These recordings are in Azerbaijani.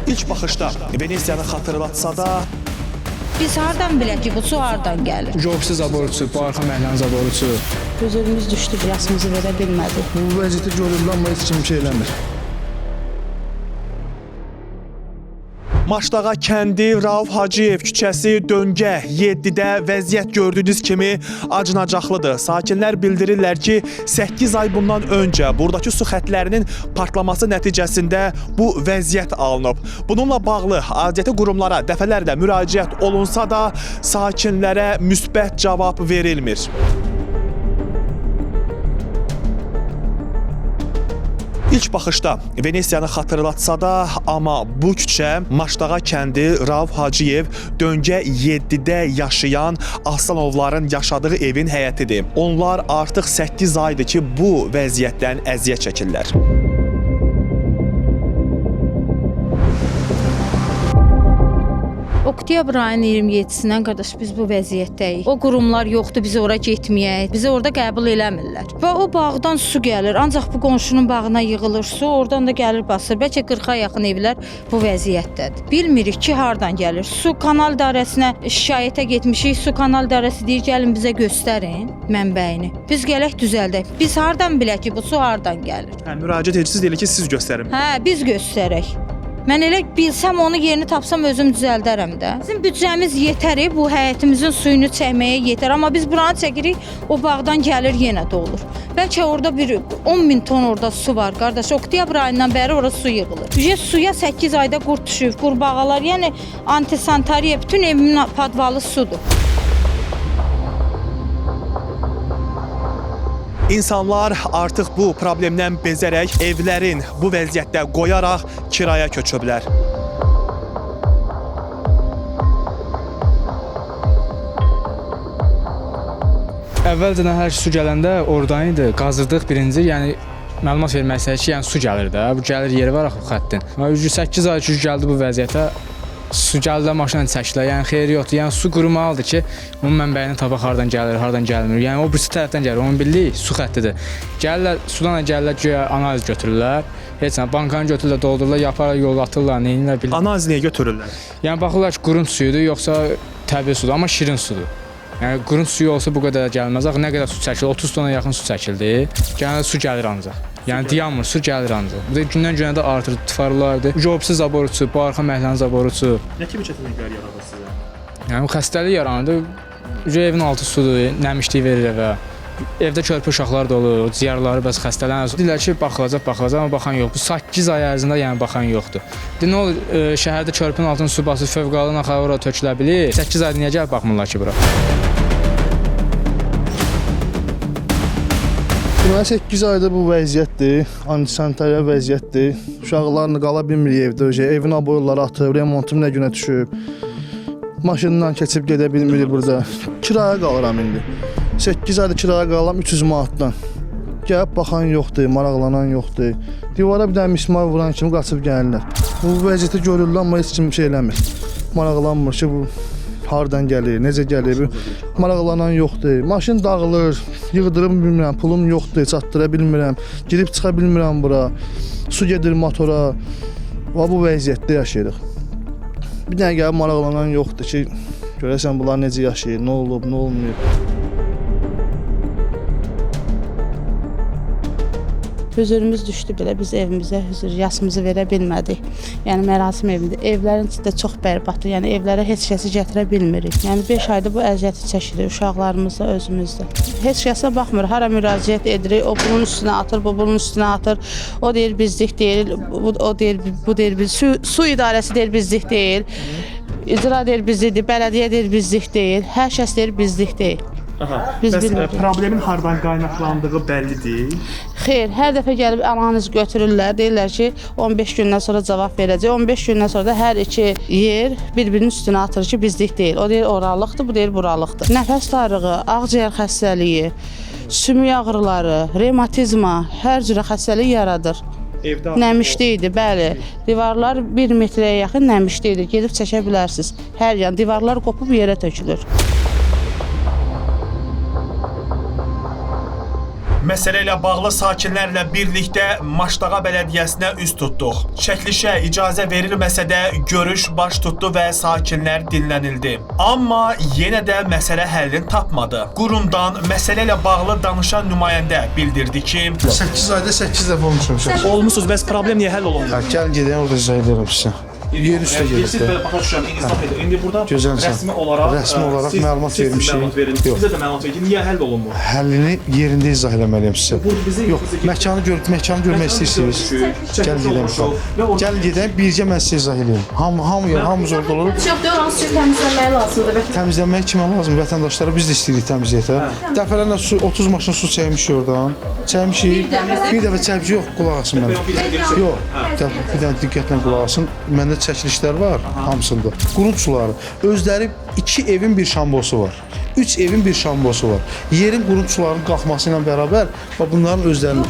İlk baxışda Venesiyanı xatırlatsa da Biz hardan bilək ki, bu su hardan gəlir? Jobsi zaborusu, bu arxa məhəllənin zaborusu. Gözümüz düşdü, yasımızı verə bilmədik. Bu vəziyyətə görürlər, amma heç kim şey eləmir. Maçdağa kəndi, Rauf Hacıyev küçəsi, Döngə 7-də vəziyyət gördüyünüz kimi acınacaqlıdır. Sakinlər bildirirlər ki, 8 ay bundan öncə buradakı su xətlərinin partlaması nəticəsində bu vəziyyət alınıb. Bununla bağlı aidiyyəti qurumlara dəfələrlə müraciət olunsa da sakinlərə müsbət cavab verilmir. İlk baxışda Venesiyanı xatırlatsa da, amma bu küçə Maçdağa kəndi, Rauf Hacıyev, Döngə 7-də yaşayan Aslanovların yaşadığı evin həyətidir. Onlar artıq 8 aydır ki, bu vəziyyətdən əziyyət çəkirlər. Oktyabr ayının 27-sindən qardaş biz bu vəziyyətdəyik. O qurumlar yoxdur, biz ora getməyək. Bizi orada qəbul eləmirlər. Və o bağdan su gəlir. Ancaq bu qonşunun bağına yığılır su, oradan da gəlir basır. Bəlkə 40-a yaxın evlər bu vəziyyətdədir. Bilmirik ki, hardan gəlir. Su kanal idarəsinə şikayətə getmişik. Su kanal idarəsi deyir, gəlin bizə göstərin mənbəyini. Biz gələk düzəldək. Biz hardan bilək ki, bu su hardan gəlir? Müraciət edicisiz deyir ki, siz göstərin. Biz göstərək. Mən elə bilsəm onu yerini tapsam özüm düzəldərəm də. Bizim büdcəmiz yetər, bu həyətimizin suyunu çəkməyə yetər. Amma biz buranı çəkirik, o bağdan gəlir yenə də olur. Bəlkə orada bir 10.000 ton orada su var. Qardaş, oktyabr ayından bəri ora su yığılır. Suya 8 ayda qurd düşüb, qurbağalar, yəni antisantariya, bütün evimin padvalı sudur. İnsanlar artıq bu problemdən bezərək evlərin bu vəziyyətdə qoyaraq kiraya köçüblər. Əvvəlcədən hər su gələndə oradan idi, qazırdıq birinci, yəni məlumat vermək istəyir ki, yəni su gəlir də, bu gəlir yeri var axı bu xəttin. 8 ay ki gəldi bu vəziyyətə, su gəldi maşına çəkilər, yəni xeyri yoxdur. Yəni su qurumalıdır ki, onun mənbəyini tapaq hardan gəlir, hardan gəlmir. Yəni o birisi tərəfdən gəlir, onun bildiyi su xəttidir. Gəlirlər, sudan da gəlirlər, güya analiz götürürlər. Heç nə, bankanı götürürlər, doldururlar, yaparlar, yol atırlar, neyinlər bilirlər. Analiz niyə götürürlər? Yəni baxırlar ki, qurun suyudur, yoxsa təbii sudur, amma şirin sudur. Yəni qurun suyu olsa bu qədər gəlməz. Axı nə qədər su çəkildi? 30 tona yaxın su çəkildi. Yəni su gəlir ancaq. Yəni dayanmır, su gəlir ancaq. Bu da gündən-günə də artır, tıfarlardır. Jobsi zaborusu, bu arxa məhəllənin zaborusu. Nə kimi çətinliklər yaradır sizə? Yəni bu xəstəlik yarandı. Evin altı sudur, nəmişlik verir evə. Evdə körpə uşaqlar da olur, ciyərləri bəs xəstələnir. Deyirlər ki, baxılacaq, amma baxan yox. Bu 8 ay ərzində yəni baxan yoxdur. Nə olur, şəhərdə körpünün altına su basır, fövqəladə naxar ora tökülə bilir. 8 ayda niyə gəlib baxmırlar ki bura? Deməli 8 ayda bu vəziyyətdir, antisantariya vəziyyətdir. Uşaqlarla qala bilmir evdə, evin aboyları atıb, remontu nə günə düşüb. Maşından keçib gedə bilmir burada. Kiraya qalıram indi. 8 ayda kiraya qalıram 300 manatdan. Gəlib baxan yoxdur, maraqlanan yoxdur. Divara bir dənə mismar vuran kimi qaçıb gəlirlər. Bu vəziyyətə görürlər, amma heç kim şey eləmir. Maraqlanmır ki, bu hardan gəlir, necə gəlir, maraqlanan yoxdur. Maşın dağılır, yığdırım bilmirəm, pulum yoxdur, çatdıra bilmirəm, girib çıxa bilmirəm bura. Su gedir motora. Bu vəziyyətdə yaşayırıq. Bir dənə gəlib maraqlanan yoxdur ki, görəsən bunlar necə yaşayır, nə olub, nə olmayıb. Hüzurumuz düşdü belə, biz evimizə yasımızı verə bilmədik. Yəni mərasim evində. Evlərin içində çox bərbatdır, yəni evlərə heç kəsi gətirə bilmirik. Yəni 5 ayda bu əziyyəti çəkirik, uşaqlarımız da, özümüz də. Heç kəsə baxmır, hara müraciət edirik, o bunun üstünə atır, bu bunun üstünə atır. O deyir bizlik deyil, o deyir, bu deyir biz. Su idarəsi deyir bizlik deyil, icra deyir bizlikdir, bələdiyyə deyir bizlik deyil, hər kəs deyir bizlik deyil. Biz bilmirik. Problemin hardan qaynaqlandığı bəllidir. Xeyr, hər dəfə gəlib analiz götürürlər, deyirlər ki, 15 gündən sonra cavab verəcək. 15 gündən sonra da hər iki yer bir-birinin üstünə atır ki, bizlik deyil. O deyir oralıqdır, bu deyir buralıqdır. Nəfəs darlığı, ağciyər xəstəliyi, sümük ağrıları, revmatizma, hər cürə xəstəlik yaradır. Nəmişli idi, bəli. Divarlar 1 metrəyə yaxın nəmişli idi. Gedib çəkə bilərsiniz. Hər yan divarlar qopub yerə tökülür. Məsələ ilə bağlı sakinlərlə birlikdə Maşdağa bələdiyyəsinə üz tutduq. Çəkilişə icazə verilməsə də görüş baş tutdu və sakinlər dinlənildi. Amma yenə də məsələ həllini tapmadı. Qurumdan məsələ ilə bağlı danışan nümayəndə bildirdi ki, 8 ayda 8 dəfə olmuşam. olmusunuz, bəs problem niyə həll olunmur? Gəlin gedəyim orada izah edirəm sizə. Yer üstə Siz gedib. belə başa düşürəm, insaf edin. İndi burada Gözəlsən. rəsmi olaraq Rəsmi məlumat siz vermişik. məlumat verin. Yox. Bizə də məlumat verin. Niyə həll olunmur? Həllini yerində izah eləməliyəm sizə. Bu bizi Yox, məkanı görmək istəyirsiniz. Gəlin gedəyim uşaq. Gəlin gedəyim, bircə mən sizə izah eləyim. Hamımız orada olur. Yoxdur, oranı suyu təmizləməyi lazımdır. Təmizlənmək kimə lazım? Vətəndaşlara biz də istəyirik təmizliyə. Dəfələrlə su 30 maşın su çəkmişik oradan. Çəkmişik. Bir dəfə çəkmişik, yox, qulaq asın mənə. Yox, bir dənə diqqətlə qulaq asın. Məndə çəkilişlər var hamısında. Qurut suları. Özləri 2 evin bir şambosu var. 3 evin bir şambosu var. Yerin qurut sularının qalxması ilə bərabər bunların özlərinin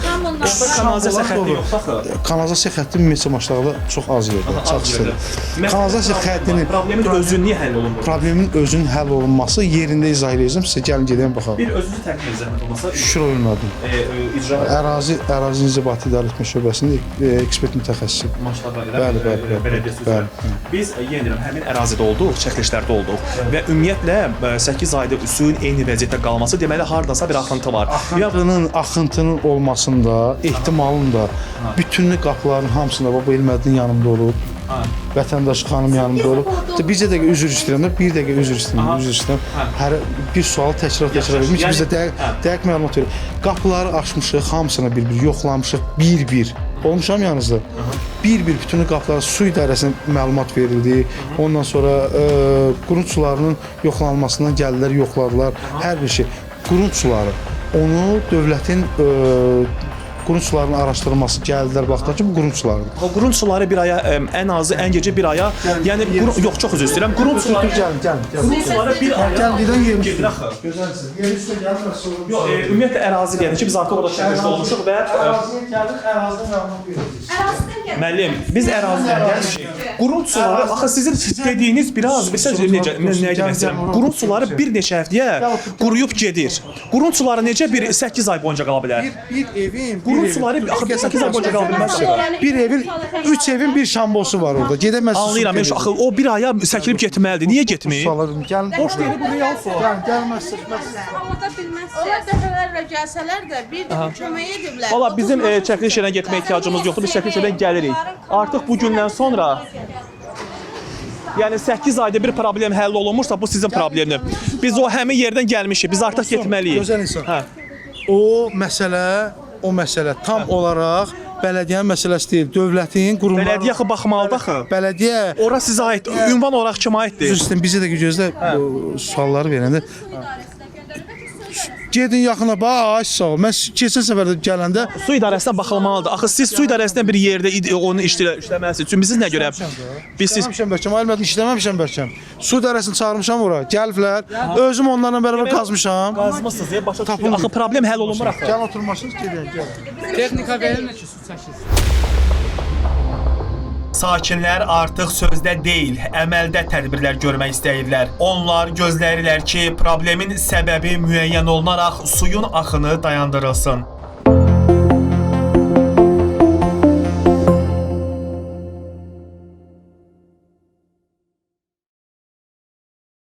Kanalizasiya xətti yoxdur axı. kanalizasiya xətti ümumiyyətlə Maşdağda çox az yerdə, çox istədir. Kanalizasiya xəttinin Problemin özü niyə həll olunmur? problemin özünün həll olunması yerində izah edəcəm sizə. Gəlin gedək baxaq. Bir özünüzü təqdim zəhmət olmasa Şükür olmadım. icra Ərazi İnzibati İdarə Etmə Şöbəsinin ekspert mütəxəssisi. Maşdağa ilə Bəli, bələdiyyəsi bəli. üzrə. Biz yenə deyirəm, həmin ərazidə olduq, çəkilişlərdə olduq və ümumiyyətlə 8 ayda suyun eyni vəziyyətdə qalması deməli hardasa bir axıntı var. Axıntının olmasında ehtimalın da bütünlük qapıların hamısında bu Elmədin yanımda olub. Vətəndaş xanım yanımda olub. Bir dəqiqə üzr istəyirəm, bir dəqiqə üzr istəyirəm. Hər bir sualı təkrar etmiş. Biz də dəqiq məlumat veririk. Qapıları açmışıq, hamısına bir-bir yoxlamışıq, bir-bir. Olmuşam yanınızda. Bir-bir bütünlük qapıları su idarəsinə məlumat verildi. Ondan sonra qurut sularının yoxlanılmasından gəldilər, yoxladılar. Hər bir şey. Qurut suları. Onu dövlətin qurut sularının araşdırılması gəldilər baxdılar ki, bu qurut sularıdır. O qurut suları bir aya ən azı ən gecə bir aya, yəni yox çox üzr istəyirəm. Qurut suları Gəlin. qurut suları bir aya Gəl gedən yerim. gedir axı. Gözəlsiniz. Yer üstə gəlməz sonra. Yox, ümumiyyətlə ərazi deyəndə ki, biz artıq orada çəkilişdə olmuşuq və Əraziyə gəlin, ərazidən məlumat verəcəyik. müəllim, biz ərazidən gəlmişik. Qurut suları, axı sizin dediyiniz biraz nəyə gəlməsirəm. Qurut suları bir neçə həftəyə quruyub gedir. Qurut suları necə 8 ay boyunca qala bilər? Bir evin, Qurut suları axı 8 ay boyunca qala bilməz. bir evin 3 evin bir şambosu var orada. Gedəməz. Anlayıram, axı o bir aya səkilib getməlidir. Niyə getmir? Gəlin. Boş deyil bu real sual. Gəlməzsiniz. Onlar dəfələrlə gəlsələr də bir dəfə kömək ediblər. Valla bizim çəkiliş yerine getmə ehtiyacımız yoxdur. Biz çəkiliş yerine gəlirik. Artıq bu gündən sonra yəni 8 ayda bir problem həll olunmursa bu sizin problemdir. Biz o həmin yerdən gəlmişik. Biz artıq getməliyik. Gözəl insan. Hə. O məsələ tam olaraq bələdiyyənin məsələsi deyil. Dövlətin, qurumların. Bələdiyyə axı baxmalıdır axı. Bələdiyyə Ora sizə aid, ünvan olaraq kimə aiddir? üzr istəyirəm, bizə də gözlə bu sualları verəndə. Gedin yaxına bax, sağ ol. Mən keçən səfər də gələndə Su idarəsinə baxılmalıdır. Axı siz su idarəsində bir yerdə onu işləməlisiniz. Çünki biz nə görə? Biz siz işləməmişəm bəlkəm, Elmədin işləməmişəm bəlkəm. Su idarəsini çağırmışam ora. Gəliblər. Özüm onlarla bərabər qazmışam. qazmısınız deyə başa düşürəm. Axı problem həll olunmur axı. Gəl oturmasınız, gedin, gəl. Texnika verilmir ki, su çəkilsin. Sakinlər artıq sözdə deyil, əməldə tədbirlər görmək istəyirlər. Onlar gözləyirlər ki, problemin səbəbi müəyyən olunaraq suyun axını dayandırılsın.